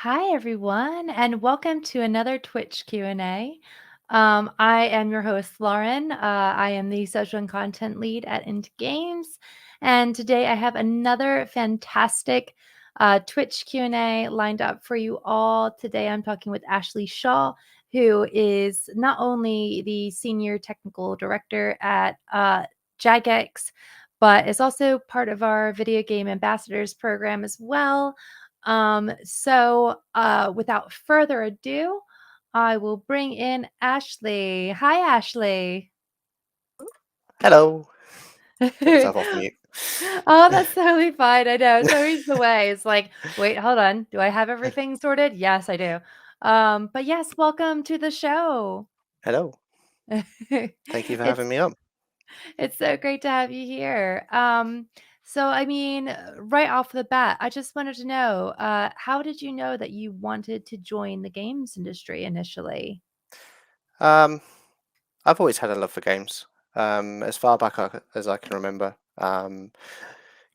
Hi everyone, and welcome to another Twitch Q&A. I am your host, Lauren. I am the social and content lead at Into Games, and today I have another fantastic Twitch Q&A lined up for you all. Today I'm talking with Ashley Shaw, who is not only the senior technical director at Jagex, but is also part of our video game ambassadors program as well. Without further ado, I will bring in Ashley. Hi, Ashley. Hello. Take myself off mute. Oh, that's totally fine. I know. It's always the way. It's like, wait, hold on. Do I have everything sorted? Yes, I do. But yes, welcome to the show. Hello. Thank you for It's having me on. it's so great to have you here. Right off the bat, I just wanted to know, how did you know that you wanted to join the games industry initially? Um, I've always had a love for games. As far back as I can remember.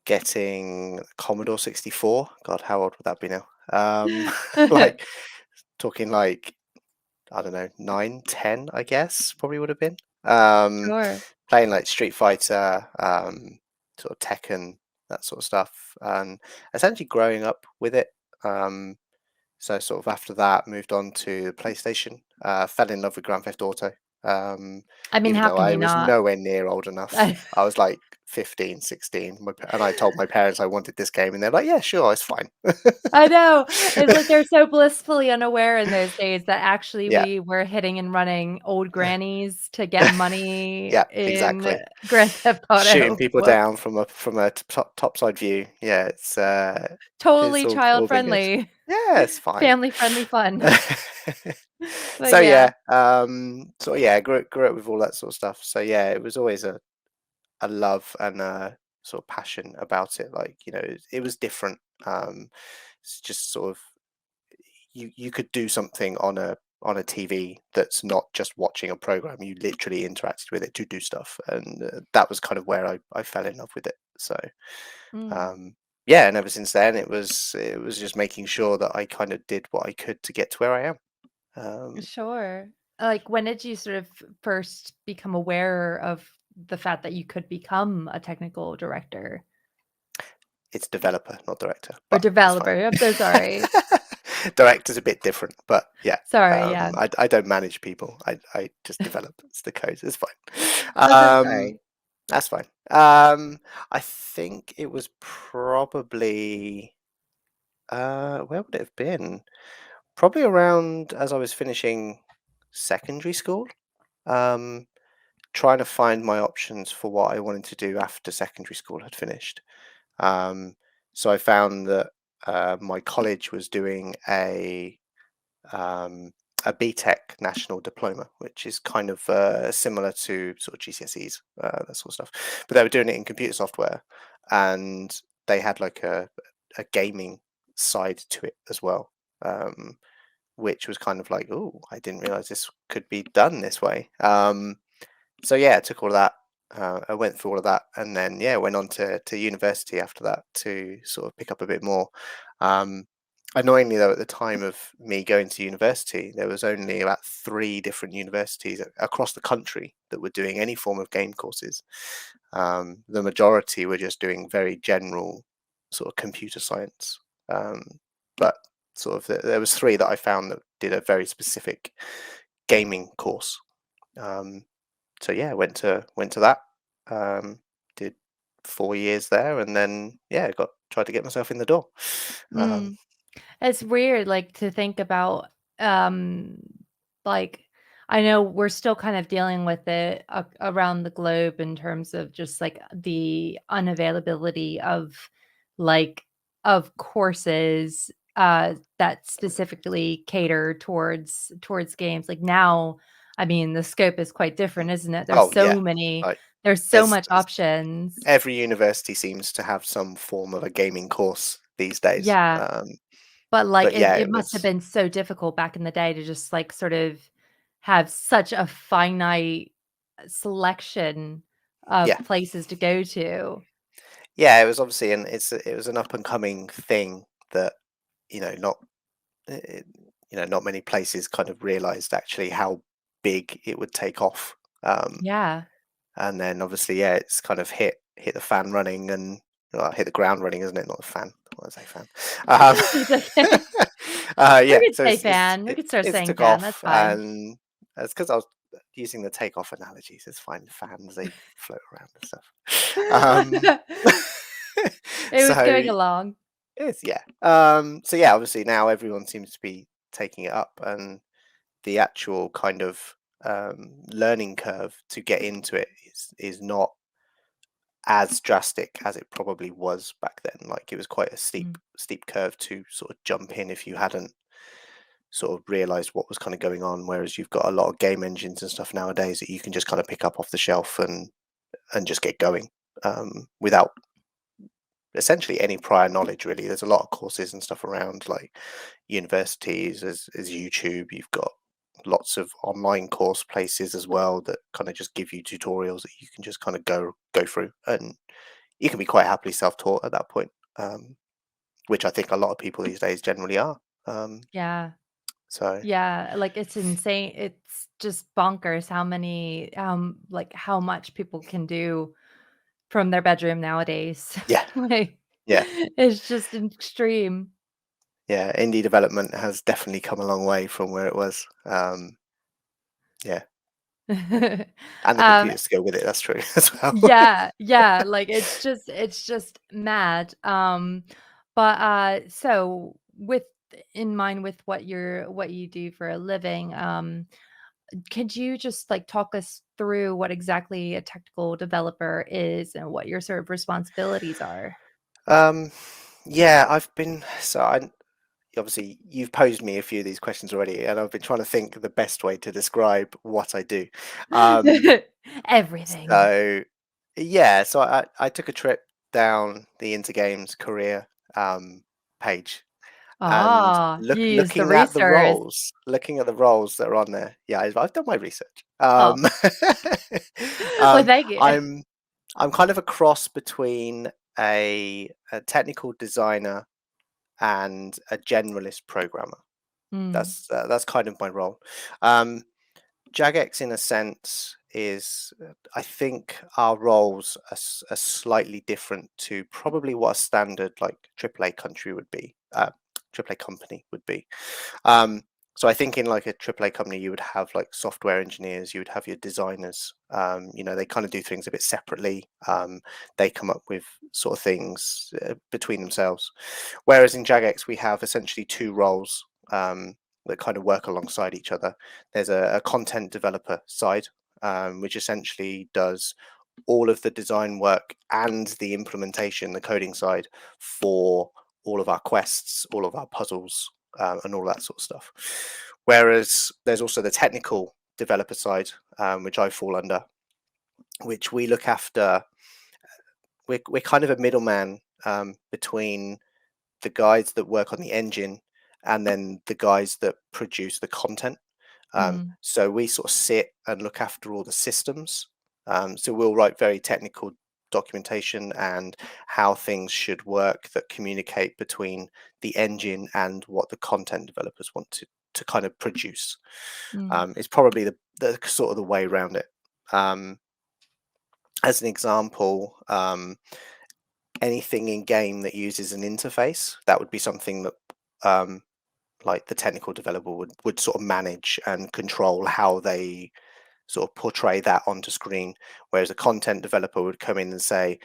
Getting Commodore 64. God, how old would that be now? Like talking like I don't know, 9, 10, I guess probably would have been. Sure. Playing like Street Fighter, sort of Tekken, that sort of stuff, and essentially growing up with it. Um, So sort of after that, moved on to PlayStation. Fell in love with Grand Theft Auto. Um, I mean, Even how though can I you was not? nowhere near old enough. I was like 15, 16, and I told my parents I wanted this game, and they're like, "Yeah, sure, it's fine." I know. It's like they're so blissfully unaware in those days that actually Yeah, we were hitting and running old grannies to get money yeah, in exactly. Grand Theft Shooting Auto. people Whoops. down from a topside view. Yeah, it's Totally all child been good. friendly, Yeah, it's fine. family friendly fun. But So yeah. yeah, grew up with all that sort of stuff. So yeah, it was always a love and a sort of passion about it. Like, it was different. It's just sort of you could do something on a TV that's not just watching a program. You literally interacted with it to do stuff, and that was kind of where I fell in love with it. So Mm, um, yeah, and ever since then, it was just making sure that I kind of did what I could to get to where I am. Um, sure. Like, when did you sort of first become aware of the fact that you could become a technical director it's developer, not director, or but it's developer? fine. I'm so sorry. Director's a bit different, but yeah, Sorry, yeah. I don't manage people. I just develop. It's the code. It's fine. I'm so sorry. That's fine. I think it was probably where would it have been? Probably around as I was finishing secondary school. Um, Trying to find my options for what I wanted to do after secondary school had finished. Um, so I found that my college was doing um, a BTEC national diploma, which is kind of similar to sort of GCSEs, that sort of stuff. But they were doing it in computer software, and they had like a gaming side to it as well, which was kind of like, oh, I didn't realize this could be done this way. So yeah, I took all of that. I went through all of that, and then yeah, went on to university after that to sort of pick up a bit more. Um, Annoyingly, though, at the time of me going to university, there was only about 3 different universities across the country that were doing any form of game courses. The majority were just doing very general sort of computer science, um, but sort of there was 3 that I found that did a very specific gaming course. Um, so yeah, went to that. Did 4 years there, and then yeah, got tried to get myself in the door. Um, Mm. It's weird, like, to think about, um, like, I know we're still kind of dealing with it around the globe in terms of just, like, the unavailability like, of courses, that specifically cater towards games. Like, now, I mean, the scope is quite different, isn't it? oh yeah, like There's so there's, much there's options. every university seems to have some form of a gaming course these days. Yeah. But, like, But it yeah, it it must have was been so difficult back in the day to just, like, sort of have such a finite selection of yeah, places to go to. yeah, it was obviously it was an up and coming thing that not it, not many places kind of realized actually how big it would take off. Yeah. And then obviously, yeah, it's kind of hit the fan running and well, hit the ground running, isn't it? Not the fan. What was I fan? Um, It's okay. yeah, We could so say fan. We could start it's saying took fan. That's off, fine. and it's because I was using the takeoff analogies. It's fine. Fans, they float around and stuff. It was So going along. it's yeah. So yeah, obviously now everyone seems to be taking it up, and the actual kind of learning curve to get into it is not as drastic as it probably was back then. Like it was quite a Mm. steep curve to sort of jump in if you hadn't sort of realized what was kind of going on. Whereas you've got a lot of game engines and stuff nowadays that you can just kind of pick up off the shelf and just get going without essentially any prior knowledge. Really, there's a lot of courses and stuff around, like universities, as YouTube. You've got lots of online course places as well that kind of just give you tutorials that you can just kind of go through, and you can be quite happily self-taught at that point, which I think a lot of people these days generally are. Um, Yeah. so Yeah, like, it's insane. It's just bonkers how many, like, how much people can do from their bedroom nowadays. yeah, Like, yeah, it's just extreme. yeah. Indie development has definitely come a long way from where it was. Yeah, and the Um, computers to go with it. That's true as well. yeah, yeah, like, it's just mad. But, so with in mind with what you do for a living, could you just, like, talk us through what exactly a technical developer is and what your sort of responsibilities are? um, yeah, I obviously you've posed me a few of these questions already, and I've been trying to think of the best way to describe what I do. Um, Everything. so yeah, so I took a trip down the Intergames career page and Ah, you use the research. looking at the roles that are on there. Yeah, I've done my research. Oh, well, Um, thank you. I'm I'm kind of a cross between a technical designer and a generalist programmer. Mm, That's kind of my role. Um, Jagex, in a sense, is I think our roles are slightly different to probably what a standard like AAA country would be. AAA company would be. Um, so I think in like a AAA company, you would have like software engineers, you would have your designers. They kind of do things a bit separately. They come up with sort of things between themselves. Whereas in Jagex, we have essentially two roles that kind of work alongside each other. There's a content developer side, which essentially does all of the design work and the implementation, the coding side for all of our quests, all of our puzzles, and all that sort of stuff. Whereas there's also the technical developer side, which I fall under, which we look after. We're kind of a middleman between the guys that work on the engine and then the guys that produce the content. mm, So we sort of sit and look after all the systems. So we'll write very technical documentation and how things should work that communicate between the engine and what the content developers want to kind of produce. mm, It's probably the sort of the way around it. Um, as an example, anything in game that uses an interface, that would be something that um, like the technical developer would sort of manage and control how they sort of portray that onto screen. Whereas a content developer would come in and say,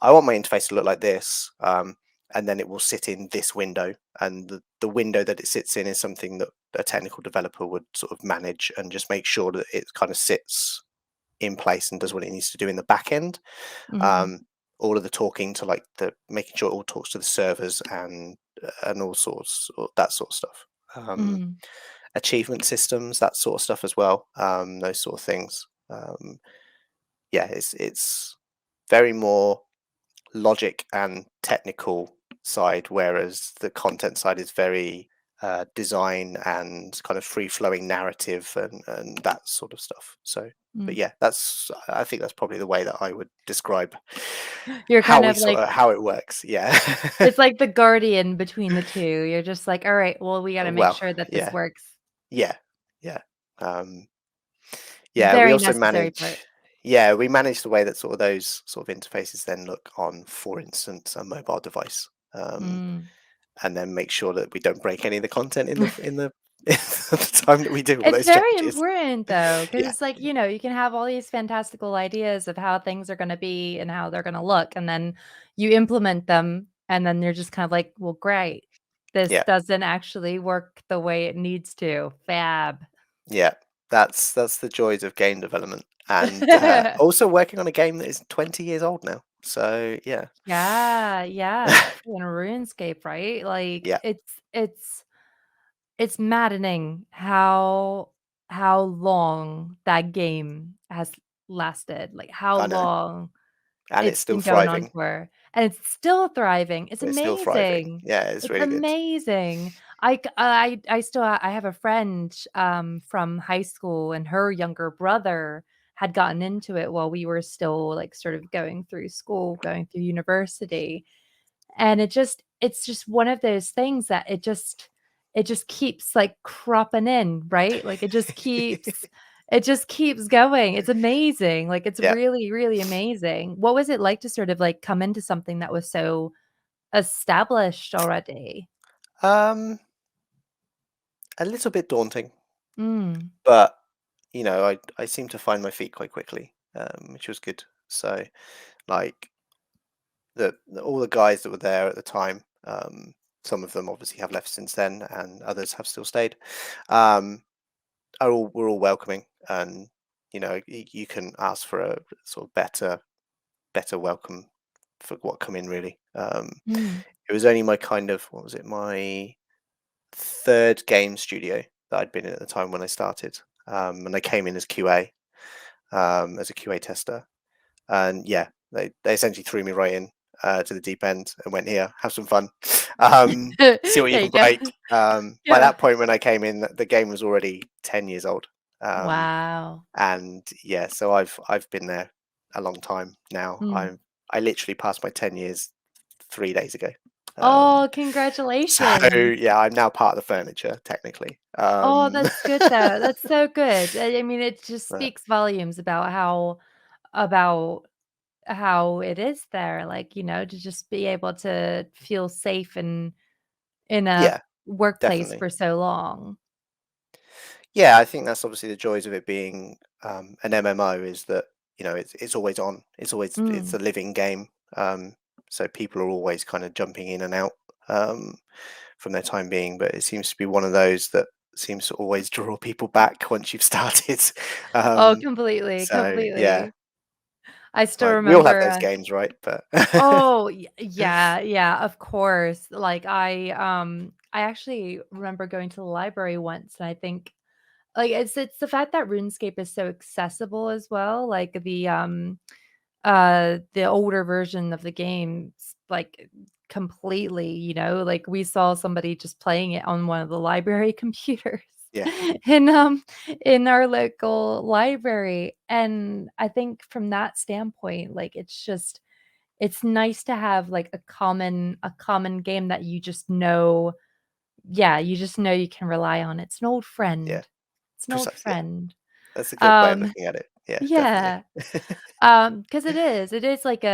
I want my interface to look like this. And then it will sit in this window. And the window that it sits in is something that a technical developer would sort of manage and just make sure that it kind of sits in place and does what it needs to do in the back end. mhm, Um, all of the talking to like the making sure it all talks to the servers and all sorts that sort of stuff. mhm, Achievement systems, that sort of stuff as well. Those sort of things. Yeah, it's very more logic and technical side, whereas the content side is very design and kind of free flowing narrative and that sort of stuff. So, but mm. yeah, I think that's probably the way that I would describe You're kind how we of sort like of how it works. Yeah. it's like the guardian between the 2. You're just like, "All right, well, we gotta make Well, sure that this yeah, works." yeah, yeah. Um, yeah, we Very also necessary manage. part. Yeah, we manage the way that sort of those sort of interfaces then look on, for instance, a mobile device, Mm. and then make sure that we don't break any of the content in the at the time that we do all It's those very changes. important though, because Yeah, it's like, you can have all these fantastical ideas of how things are gonna be and how they're gonna look, and then you implement them, and then you're just kind of like, "Well, great. This yeah, doesn't actually work the way it needs to. Fab." yeah. That's the joys of game development, and also working on a game that is 20 years old now. So yeah, Yeah, yeah, in RuneScape, right? Like, yeah, it's maddening how long that game has lasted, like, how I know, long and it's it's still been going on thriving. for, and it's still thriving. It's It's still thriving. amazing. Yeah, it's It's really good. amazing. I still I have a friend, from high school, and her younger brother had gotten into it while we were still, like, sort of going through school, going through university, and it's just one of those things that it just keeps, like, cropping in, right? Like, it just keeps going. It's amazing. Like, it's Yeah. really, really amazing. What was it like to sort of, like, come into something that was so established already? Um, a little bit daunting, Mm. but I seem to find my feet quite quickly, which was good. So like all the guys that were there at the time, some of them obviously have left since then, and others have still stayed. Um, we're all welcoming, and you can ask for a sort of better welcome for what come in really. Mm. It was only my kind of what was it my third game studio that I'd been in at the time when I started, and I came in as QA, as a QA tester, and yeah, they essentially threw me right in to the deep end and went, here, have some fun, see what you There you can go. break. By Yeah. that point, when I came in, the game was already 10 years old, um, Wow. and yeah, so I've been there a long time now. Mm. I literally passed my 10 years 3 days ago. Um, Oh, so congratulations. yeah, I'm now part of the furniture technically. Oh, that's good though. That's so good. I mean, it just But speaks volumes about how it is there, like, to just be able to feel safe in a yeah, workplace definitely. for so long. Yeah, I think that's obviously the joys of it being an MMO is that it's always on. It's Mm. a living game, so people are always kind of jumping in and out um, from their time being. But it seems to be one of those that seems to always draw people back once you've started. Oh, um, completely, so yeah, completely. I still like we all have remember, those games, right? But oh, yeah, yeah, of course. Like, I actually remember going to the library once, and I think, like, it's the fact that RuneScape is so accessible as well, like, the older version of the games, like, completely, like, we saw somebody just playing it on one of the library computers yeah, in, in our local library, and I think from that standpoint, like, it's nice to have, like, a common game that you just know, yeah, you just know you can rely on. It's an old yeah, friend. It's an old precisely. Yeah, friend. that's a good way of Um, looking at it. Yeah, definitely. yeah. 'Cause it is like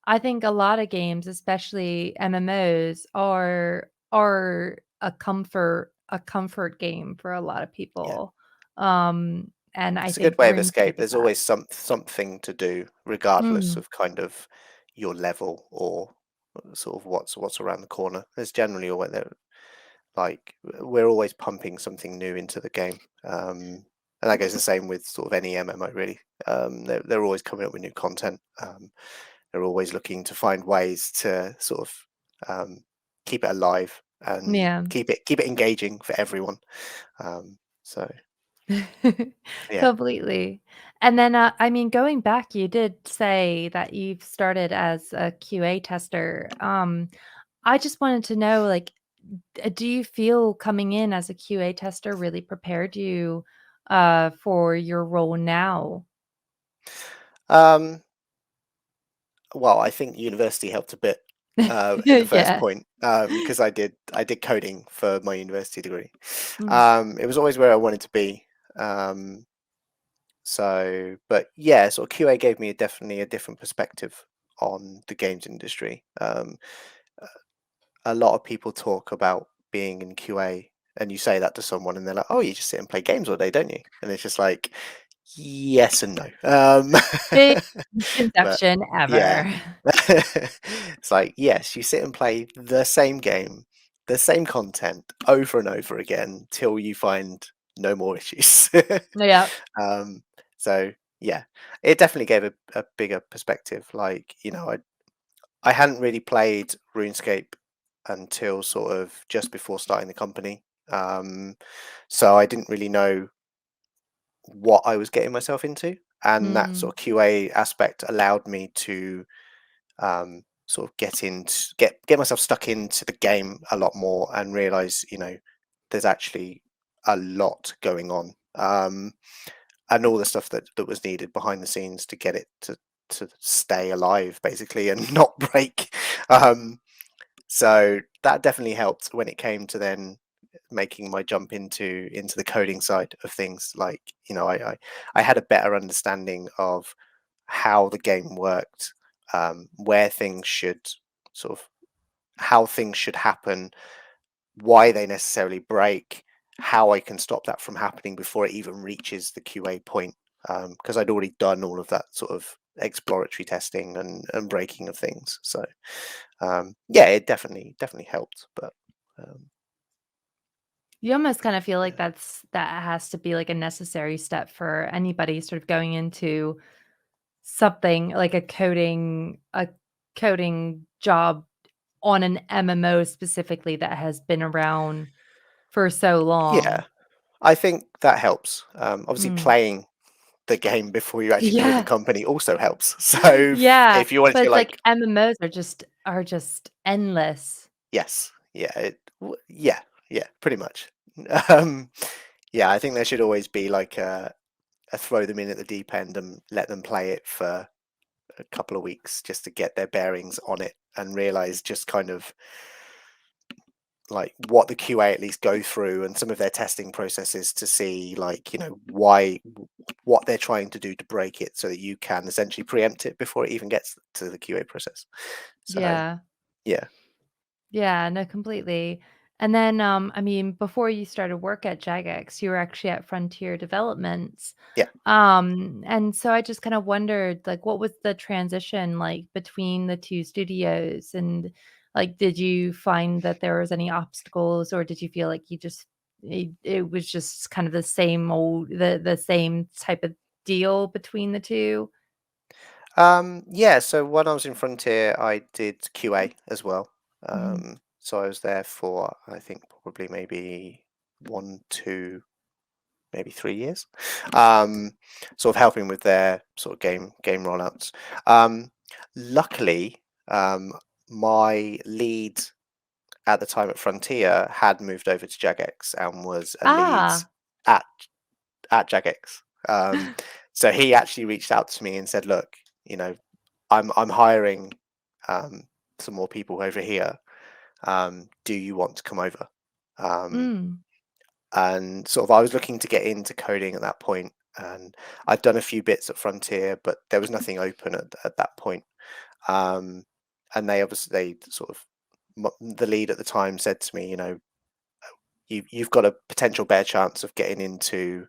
I think a lot of games, especially MMOs, are a comfort game for a lot of Yeah. people. And I It's a good think way of RuneScape escape. is There's that. always something to do, regardless Mm, of kind of your level or sort of what's around the corner. There's generally always like we're always pumping something new into the game, and that goes the same with sort of any MMO really. They're always coming up with new content. They're always looking to find ways to sort of keep it alive and yeah. keep it engaging for everyone. So yeah. Completely. And then, I mean, going back, you did say that you've started as a QA tester. I just wanted to know, like, do you feel coming in as a QA tester really prepared you, for your role now? Um, well, I think university helped a bit in the first Yeah. point, because I did coding for my university degree. Mm. It was always where I wanted to be. Um, but yeah, sort of QA gave me definitely a different perspective on the games industry. A lot of people talk about being in QA, and you say that to someone, and they're like, "Oh, you just sit and play games all day, don't you?" And it's just like, yes and no. Big But misconception yeah, ever. it's like, yes, you sit and play the same game, the same content over and over again till you find no more issues. Yeah. um, so yeah, it definitely gave a bigger perspective. Like, I hadn't really played RuneScape until sort of just before starting the company. Um, so I didn't really know what I was getting myself into, and that Mm. sort of QA aspect allowed me to sort of get myself stuck into the game a lot more and realize, there's actually a lot going on, and all the stuff that was needed behind the scenes to get it to stay alive, basically, and not break. Um, so that definitely helped when it came to then making my jump into the coding side of things. Like, I had a better understanding of how the game worked, where things should sort of how things should happen, why they necessarily break, how I can stop that from happening before it even reaches the QA point. Because I'd already done all of that sort of exploratory testing and breaking of things. So yeah, it definitely helped. But um, You almost kind of feel like yeah, that has to be like a necessary step for anybody sort of going into something like a coding job on an MMO specifically that has been around for so long. yeah, I think that helps. Obviously, Mm. playing the game before you actually join the Yeah. company also helps. So Yeah, if you wanted but to, it's like like, MMOs are just endless. yes, yeah, yeah, yeah, pretty much. Um, yeah, I think there should always be like a throw them in at the deep end and let them play it for a couple of weeks just to get their bearings on it and realize just kind of like what the QA at least go through and some of their testing processes to see, like, why, what they're trying to do to break it so that you can essentially preempt it before it even gets to the QA process. So Yeah. yeah, Yeah, no, completely. And then, I mean, before you started work at Jagex, you were actually at Frontier Developments. yeah. And so I just kind of wondered, like, what was the transition like between the two studios? And like, did you find that there was any obstacles, or did you feel like it was just kind of the same old, the same type of deal between the two? Yeah, so when I was in Frontier, I did QA as well. Mm. So I was there for, I think, probably maybe 1, 2, maybe 3 years, um, sort of helping with their sort of game rollouts. Um, Luckily, my lead at the time at Frontier had moved over to Jagex and was a lead Ah. at at Jagex. So he actually reached out to me and said, "Look, you know, I'm hiring um, some more people over here. Do you want to come over?" Um, Mm. and sort of I was looking to get into coding at that point, and I'd done a few bits at Frontier, but there was nothing open at that point. Um, and they sort of the lead at the time said to me, you've got a potential better chance of getting into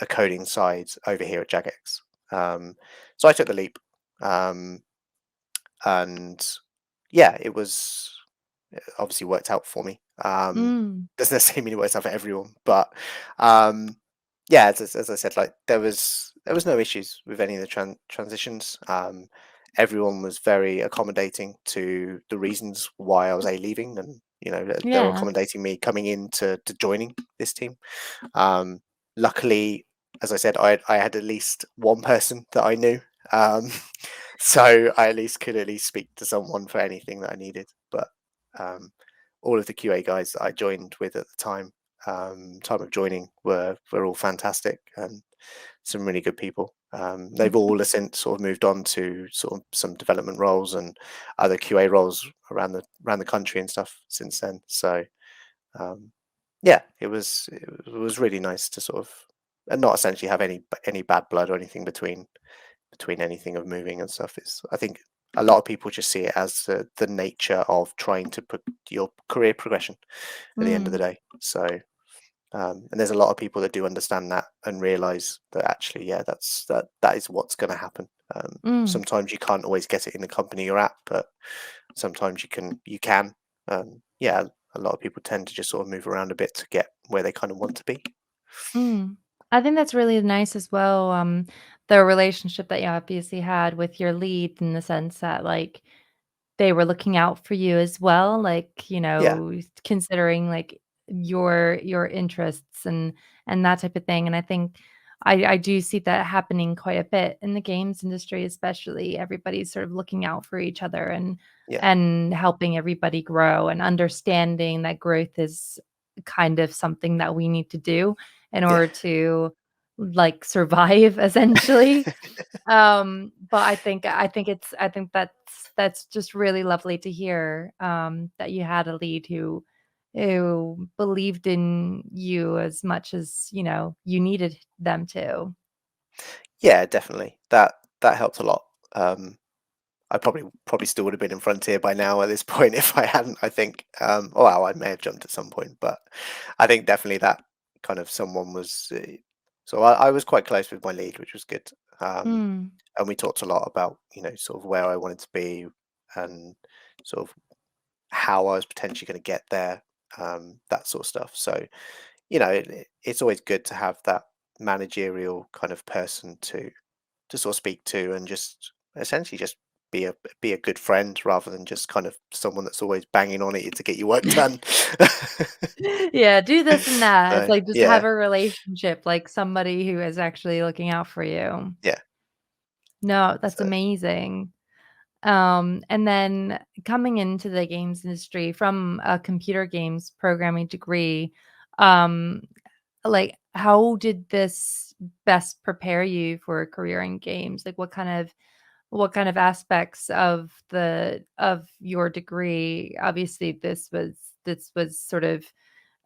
a coding side over here at Jagex. So I took the leap, um, and yeah, it obviously worked out for me. Mm. Doesn't necessarily mean it works out for everyone, but um, yeah, as I said, like there was no issues with any of the transitions. Everyone was very accommodating to the reasons why I was leaving, and they were Yeah. accommodating me coming in to joining this team. Um, Luckily, as I said, I had at least one person that I knew, um, so I at least could at least speak to someone for anything that I needed. But um, all of the QA guys that I joined with at the time of joining were all fantastic and some really good people. They've all since sort of moved on to sort of some development roles and other QA roles around the country and stuff since then. So um, yeah, it was really nice to sort of and not essentially have any bad blood or anything between anything of moving and stuff. It's I think a lot of people just see it as the nature of trying to put your career progression at the end of the Mm, day. So and there's a lot of people that do understand that and realize that actually, yeah, that is what's going to happen. mm, Sometimes you can't always get it in the company you're at, but sometimes you can. Yeah, a lot of people tend to just sort of move around a bit to get where they kind of want to be. mm. I think that's really nice as well, the relationship that you obviously had with your lead in the sense that, like, they were looking out for you as well, like, Yeah, considering, like, your interests and that type of thing, and I think I do see that happening quite a bit in the games industry, especially. Everybody's sort of looking out for each other yeah, and helping everybody grow and understanding that growth is kind of something that we need to do in yeah, order to, like, survive essentially. But I think that's just really lovely to hear, that you had a lead who believed in you as much as, you needed them to. yeah. Definitely, that helped a lot. Um, I probably still would have been in Frontier by now at this point if I hadn't, I think. Oh, well, I may have jumped at some point, but I think definitely that kind of someone was. So I was quite close with my lead, which was good. Um, Mm, and we talked a lot about sort of where I wanted to be and sort of how I was potentially going to get there, that sort of stuff. So it's always good to have that managerial kind of person to sort of speak to and just essentially just be a good friend rather than just kind of someone that's always banging on at you to get your work done. yeah, do this and that. It's So like just have yeah, a relationship, like somebody who is actually looking out for you. yeah. No, that's So amazing. And then coming into the games industry from a computer games programming degree, um, like, how did this best prepare you for a career in games? Like, what kind of aspects of your degree? Obviously, this was sort of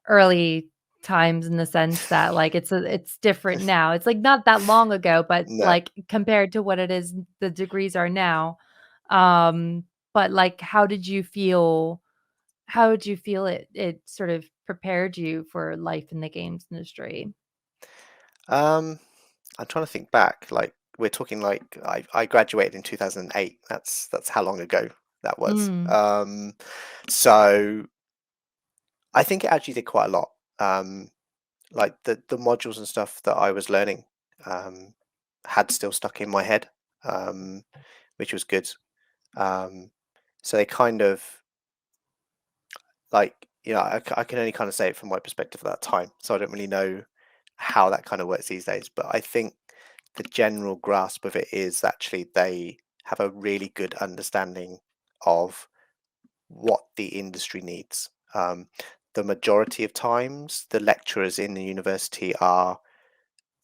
early times in the sense that, like, it's different now. It's, like, not that long ago, but, no. like, compared to what it is the degrees are now. Um, but, like, how did you feel it sort of prepared you for life in the games industry? Um, I'm trying to think back. Like we're talking like I graduated in 2008. That's how long ago that was. Mm, So I think it actually did quite a lot. Like the modules and stuff that I was learning um, had still stuck in my head, um, which was good. Um, so they kind of like I can only kind of say it from my perspective at that time, so I don't really know how that kind of works these days. But I think the general grasp of it is actually they have a really good understanding of what the industry needs. The majority of times, the lecturers in the university are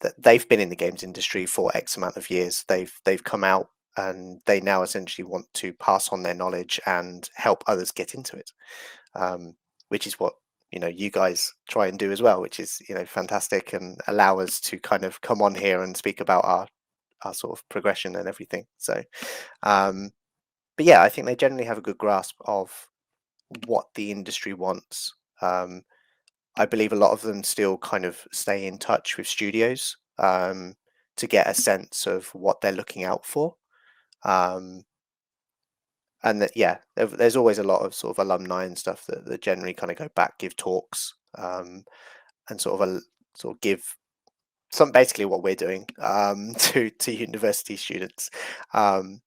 that they've been in the games industry for X amount of years. They've come out and they now essentially want to pass on their knowledge and help others get into it, which is what you guys try and do as well, which is fantastic and allow us to kind of come on here and speak about our sort of progression and everything. So, um, but yeah, I think they generally have a good grasp of what the industry wants. I believe a lot of them still kind of stay in touch with studios to get a sense of what they're looking out for. Um, and that, yeah, there's always a lot of sort of alumni and stuff that generally kind of go back, give talks, and sort of give some basically what we're doing to university students. Um,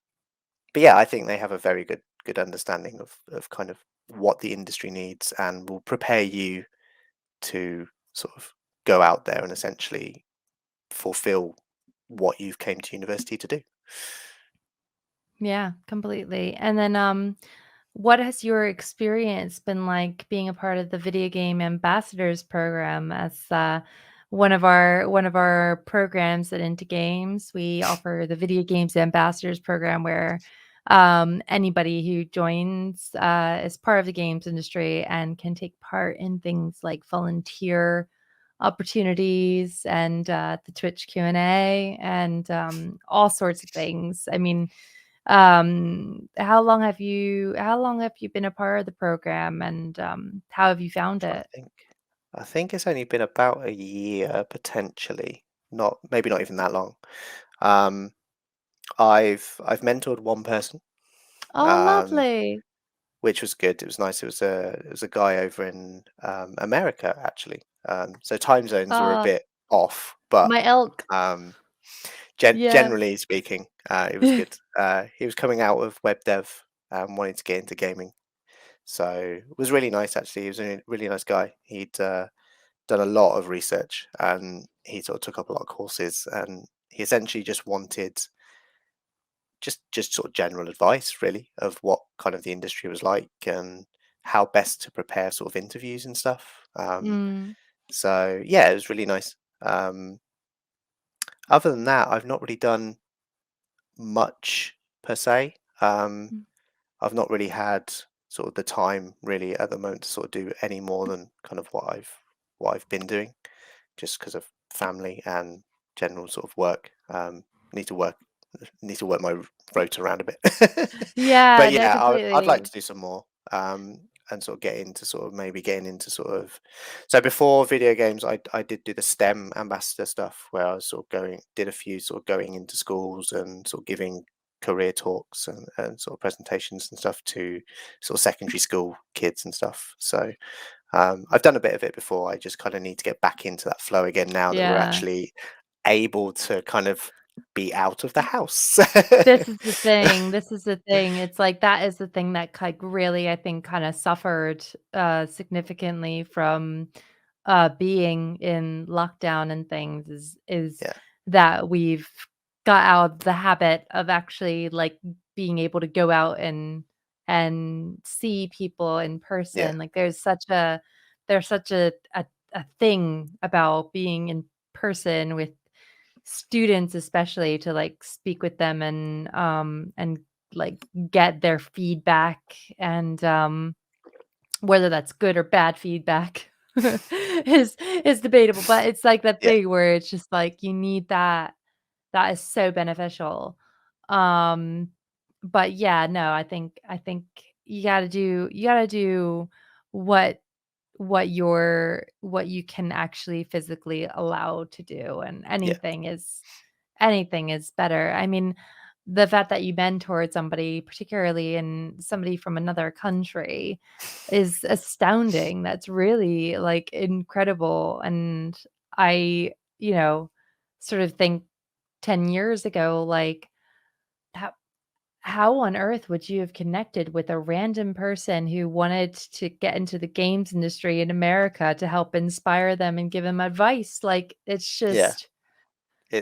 but yeah, I think they have a very good understanding of kind of what the industry needs and will prepare you to sort of go out there and essentially fulfill what you've came to university to do. yeah, completely. And then, what has your experience been like being a part of the video game ambassadors program? one of our programs at Into Games. We offer the Video Games Ambassadors program where anybody who joins is part of the games industry and can take part in things like volunteer opportunities and the Twitch Q&A and all sorts of things. I mean, how long have you been a part of the program and how have you found I it? think I think it's only been about a year potentially, not maybe not even that long. Um, I've mentored one person, Oh, um, lovely. which was good. It was nice. It was a guy over in America actually. So time zones were a Uh, bit off, but my elk. um, Yeah. generally speaking, it was good. He was coming out of web dev and wanting to get into gaming, so it was really nice actually. He was a really nice guy. He'd done a lot of research and he sort of took up a lot of courses, and he essentially just wanted just sort of general advice really of what kind of the industry was like and how best to prepare sort of interviews and stuff. Mm, So yeah, it was really nice. Other than that, I've not really done much per se. mm, I've not really had sort of the time really at the moment to sort of do any more than kind of what I've been doing, just because of family and general sort of work. Need to work need to work my rota around a bit. yeah, But no, yeah, I'd like completely. to do some more, and sort of get into sort of maybe getting into sort of so before video games, I did do the STEM ambassador stuff where I was sort of did a few sort of going into schools and sort of giving career talks and sort of presentations and stuff to sort of secondary school kids and stuff. So I've done a bit of it before. I just kind of need to get back into that flow again now that we're Yeah. actually able to kind of be out of the house. This is the thing, this is the thing, it's like that is the thing that, like, really, I think, kinda suffered, significantly from, being in lockdown and things is Yeah, that we've got out of the habit of actually, like, being able to go out and see people in yeah, person, like, there's such a thing about being in person with students especially to, like, speak with them and, like, get their feedback and, whether that's good or bad feedback is debatable, but it's like that yeah, thing where it's just like you need that is so beneficial. Um, but yeah, no, I think you gotta do what what you can actually physically allow to do, and yeah, anything is better. I mean, the fact that you mentored somebody, particularly in somebody from another country, is astounding. That's really, like, incredible, and I, you know, sort of think 10 years ago, like, how how on earth would you have connected with a random person who wanted to get into the games industry in America to help inspire them and give them advice? Like, it's yeah. just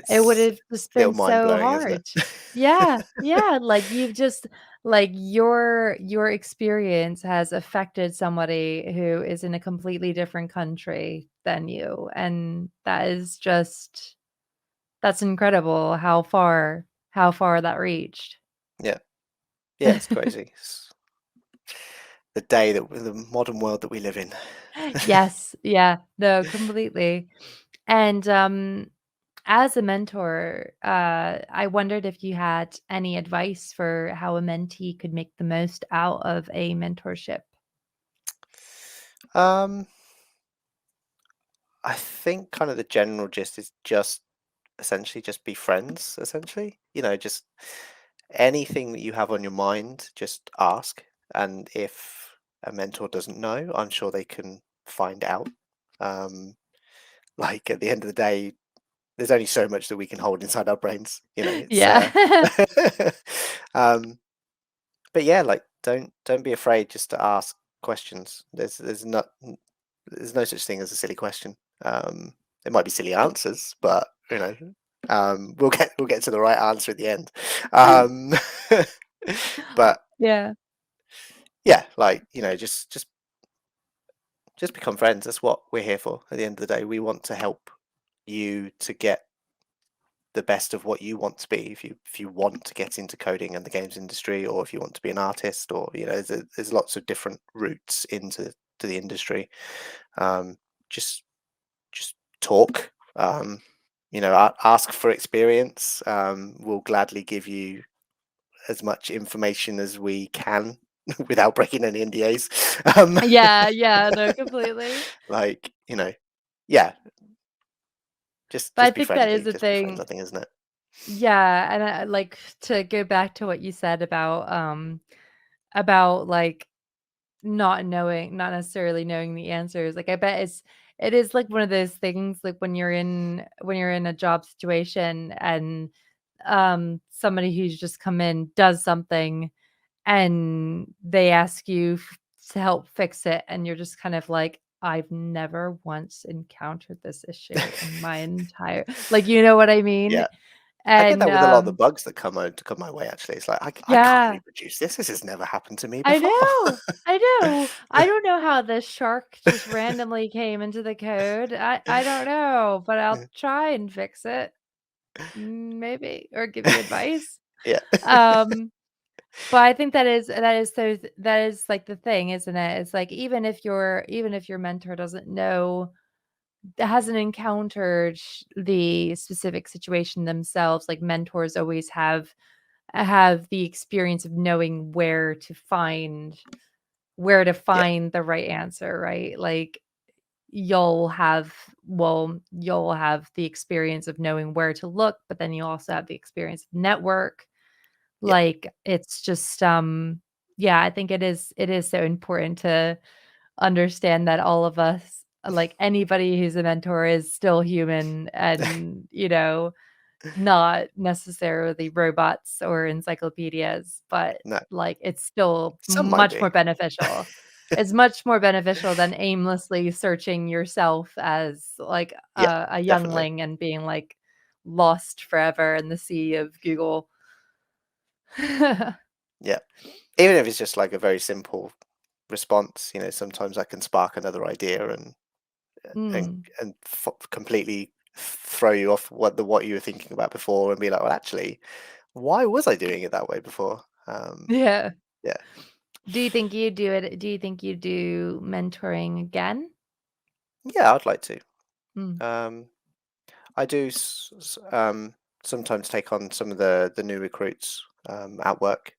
it would It's have just a little been mind so blowing, isn't hard. it? Yeah, yeah, like, you've just like, your experience has affected somebody who is in a completely different country than you, and that is just that's incredible how far that reached. Yeah, yeah, it's crazy. It's the modern world that we live in. Yes, yeah, no, completely. And, as a mentor, I wondered if you had any advice for how a mentee could make the most out of a mentorship. Um, I think kind of the general gist is just essentially just be friends, essentially. You know, just anything that you have on your mind, just ask. And if a mentor doesn't know, I'm sure they can find out. Um, like at the end of the day, there's only so much that we can hold inside our brains. You know, it's Yeah. um, but yeah, like don't be afraid just to ask questions. There's no such thing as a silly question. It might be silly answers, but you know, we'll get to the right answer at the end. Um, but Yeah. yeah, like you know, just become friends. That's what we're here for. At the end of the day, we want to help. you to get the best of what you want to be. If you want to get into coding and the games industry, or if you want to be an artist, or there's lots of different routes into the industry. Um, just just talk. Ask for experience. We'll gladly give you as much information as we can without breaking any NDAs. Yeah, yeah, no, completely. Like, yeah, just But I just be think that is friendly. the Just be friends, thing. I think, isn't it? Yeah, and I like to go back to what you said about like not necessarily knowing the answers. Like I bet it is like one of those things like when you're in a job situation and somebody who's just come in does something and they ask you to help fix it and you're just kind of like I've never once encountered this issue in my entire like you know what I mean? Yeah. I get And that with a lot of the bugs that come my way, actually. It's like, I can't yeah, reproduce this. This has never happened to me I before. know. I know. I don't know how this shark just randomly came into the code. I don't know, but I'll try and fix it, maybe, or give you advice. Yeah. Um, but I think that is like the thing, isn't it? It's like even if your mentor doesn't know hasn't encountered the specific situation themselves, like mentors always have the experience of knowing where to Yeah. find the right answer, right? Like you'll have the experience of knowing where to look, but then you also have the experience of network. Yeah. Like it's just yeah, I think it is so important to understand that all of us like anybody who's a mentor is still human and, not necessarily robots or encyclopedias, but, No. like, it's still Some might much be. more beneficial. It's much more beneficial than aimlessly searching yourself as, like, Yeah, a definitely. youngling and being, like, lost forever in the sea of Google. Yeah. Even if it's just like a very simple response, sometimes that can spark another idea and Mm. completely throw you off what you were thinking about before, and be like, well, actually, why was I doing it that way before? Yeah. Yeah. Do you think you do mentoring again? Yeah, I'd like to. Mm. Um, I do sometimes take on some of the new recruits at work,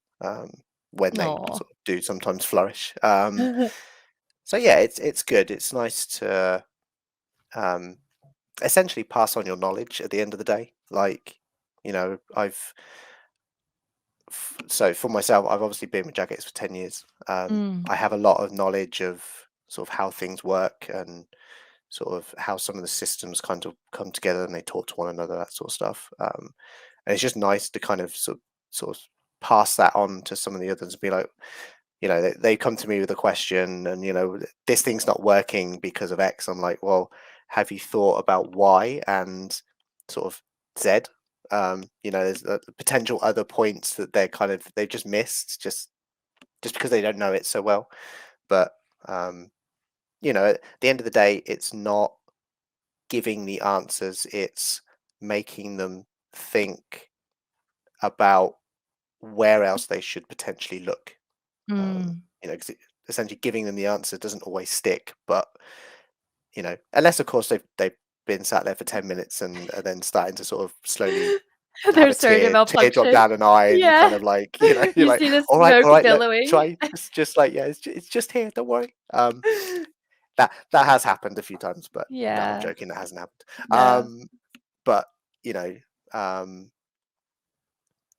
when they Aw. sort of do sometimes flourish. So yeah, it's good. It's nice to um, essentially pass on your knowledge at the end of the day. Like, I've so for myself, I've obviously been with Jagex for 10 years. Mm. I have a lot of knowledge of sort of how things work and sort of how some of the systems kind of come together and they talk to one another, that sort of stuff. And it's just nice to kind of sort of pass that on to some of the others and be like, they come to me with a question and, this thing's not working because of X. I'm like, well, have you thought about Y and sort of Z? There's potential other points that they've just missed just because they don't know it so well. But um, at the end of the day, it's not giving the answers, it's making them think about where else they should potentially look. Mm. 'Cause essentially giving them the answer doesn't always stick, but unless of course they've been sat there for 10 minutes and then starting to sort of slowly have a There's starting to teardrop malfunction. down an eye, and you kind Yeah. of like, you're You like, see the all smoke right, look, billowing. try just like, yeah, it's just here, don't worry. That has happened a few times, but no, I'm Yeah. joking, that hasn't happened. No. But you know, um,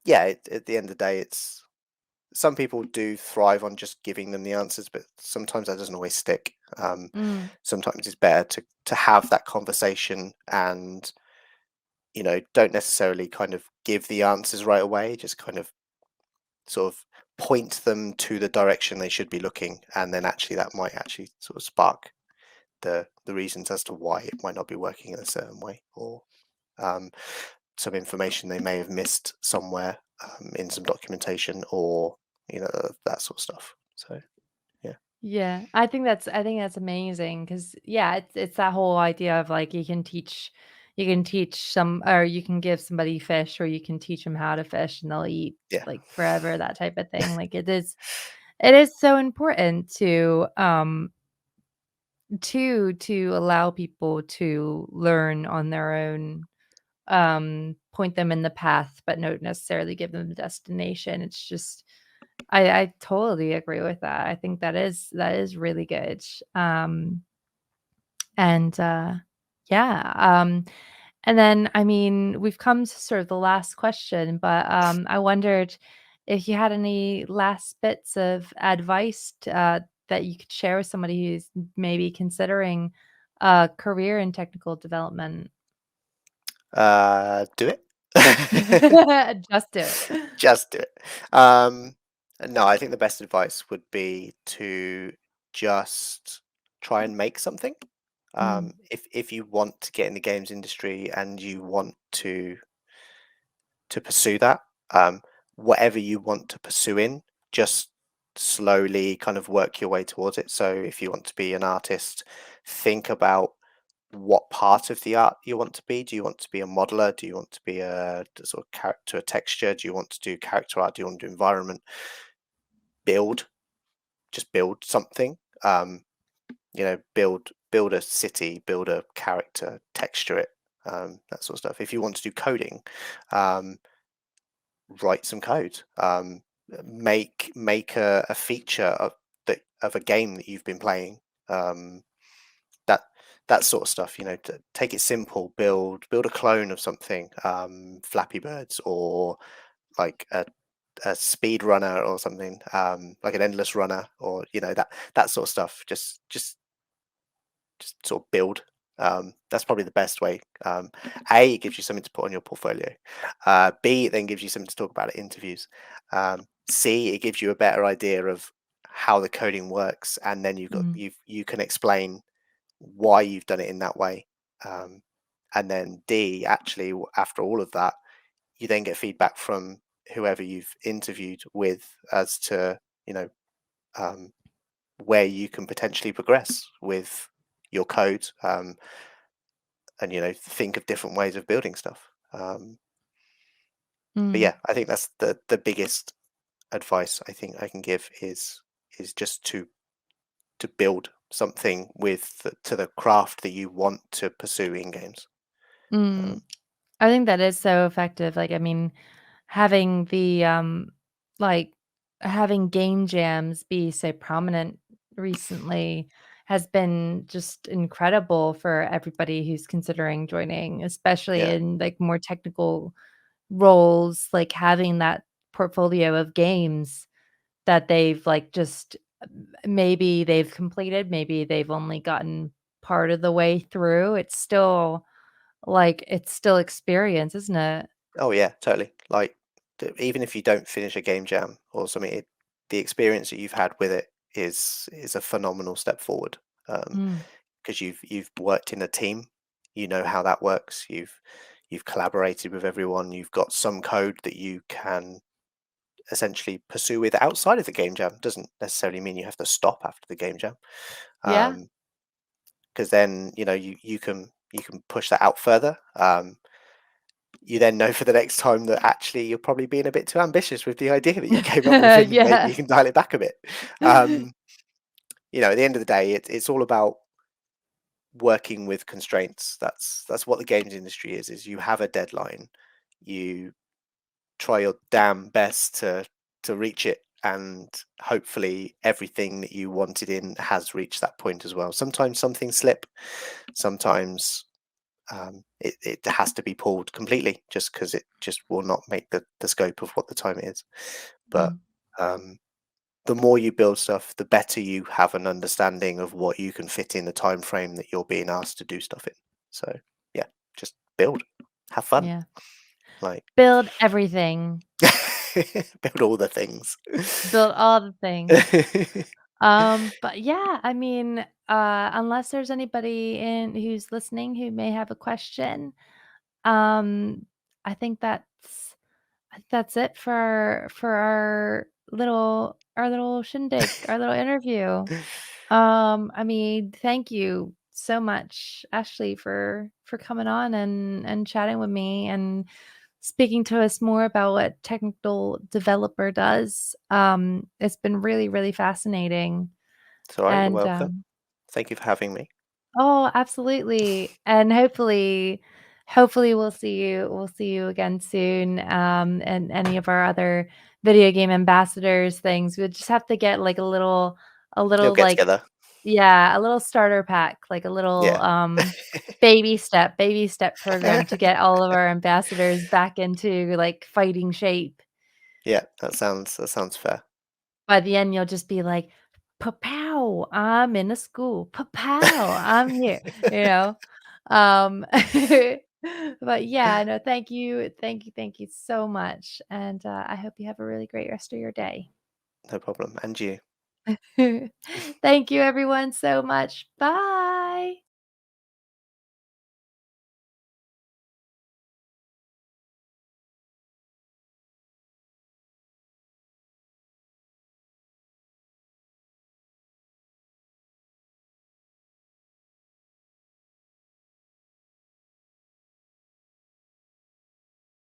yeah, at the end of the day, it's some people do thrive on just giving them the answers, but sometimes that doesn't always stick. Mm. Sometimes it's better to have that conversation and don't necessarily kind of give the answers right away. Just kind of sort of point them to the direction they should be looking, and then actually that might actually sort of spark the reasons as to why it might not be working in a certain way, or um, some information they may have missed somewhere in some documentation, or that sort of stuff. So yeah, Yeah, I think that's amazing because yeah, it's that whole idea of like you can teach some or you can give somebody fish or you can teach them how to fish and they'll eat, Yeah. like, forever, that type of thing. Like, it is so important to allow people to learn on their own, point them in the path, but not necessarily give them the destination. It's just I totally agree with that. I think that is really good. And, yeah, and then, I mean, we've come to sort of the last question, but, I wondered if you had any last bits of advice that you could share with somebody who's maybe considering a career in technical development. Do it. Just do it. Just do it. Um, no, I think the best advice would be to just try and make something. Mm, If you want to get in the games industry and you want to pursue that, um, whatever you want to pursue in, just slowly kind of work your way towards it. So if you want to be an artist, think about what part of the art you want to be. Do you want to be a modeler? Do you want to be a sort of character, a texture? Do you want to do character art? Do you want to do environment? Build, just build something. Build a city, build a character, texture it, that sort of stuff. If you want to do coding, um, write some code. Make a feature of a game that you've been playing. Um, that that sort of stuff. Take it simple. Build a clone of something. Flappy Birds or like a speed runner or something. Like an endless runner or that sort of stuff. Just sort of build. That's probably the best way. A, it gives you something to put on your portfolio. B, it then gives you something to talk about at interviews. C, it gives you a better idea of how the coding works, and then mm, you can explain why you've done it in that way. Um, and then D, actually, after all of that, you then get feedback from whoever you've interviewed with as to um, where you can potentially progress with your code, and think of different ways of building stuff. But mm, yeah, I think that's the biggest advice I think I can give is just to build something to the craft that you want to pursue in games. mm. um, I think that is so effective. Like, I mean, having like, having game jams be so prominent recently has been just incredible for everybody who's considering joining, especially yeah. in, like, more technical roles, like, having that portfolio of games that they've, like, just maybe they've completed, maybe they've only gotten part of the way through. It's still experience, isn't it? Oh yeah, totally. Like, even if you don't finish a game jam or something, the experience that you've had with it is a phenomenal step forward. Mm. Because you've worked in a team, you know how that works. You've collaborated with everyone. You've got some code that you can essentially pursue with outside of the game jam. Doesn't necessarily mean you have to stop after the game jam, Yeah. because then you can push that out further. You then know for the next time that actually you're probably being a bit too ambitious with the idea that you came up with, and maybe Yeah. you can dial it back a bit. Um, at the end of the day, it's all about working with constraints. That's what the games industry is you have a deadline, you try your damn best to reach it, and hopefully everything that you wanted in has reached that point as well. Sometimes some things slip, sometimes it has to be pulled completely just because it just will not make the scope of what the time is. But Mm, um, the more you build stuff, the better you have an understanding of what you can fit in the time frame that you're being asked to do stuff in. So yeah, just build, have fun, yeah. like Build everything. build all the things. Build all the things. But yeah, I mean, unless there's anybody in who's listening who may have a question, um, I think that's it for our little shindig, our little interview. I mean, thank you so much, Ashley, for coming on and chatting with me and speaking to us more about what technical developer does. It's been really, really fascinating. It's all right. You're And welcome. Thank you for having me. oh, absolutely. And hopefully we'll see you again soon. And any of our other video game ambassadors things. We'll just have to get like a little You'll get like together. yeah, a little starter pack, like a little Yeah. baby step program to get all of our ambassadors back into like fighting shape. Yeah, that sounds fair. By the end, you'll just be like, "Pa-pow, I'm in a school. Pa-pow, I'm here," you know? Um, but yeah, no, thank you so much, and, I hope you have a really great rest of your day. No problem. And you. Thank you everyone so much. Bye.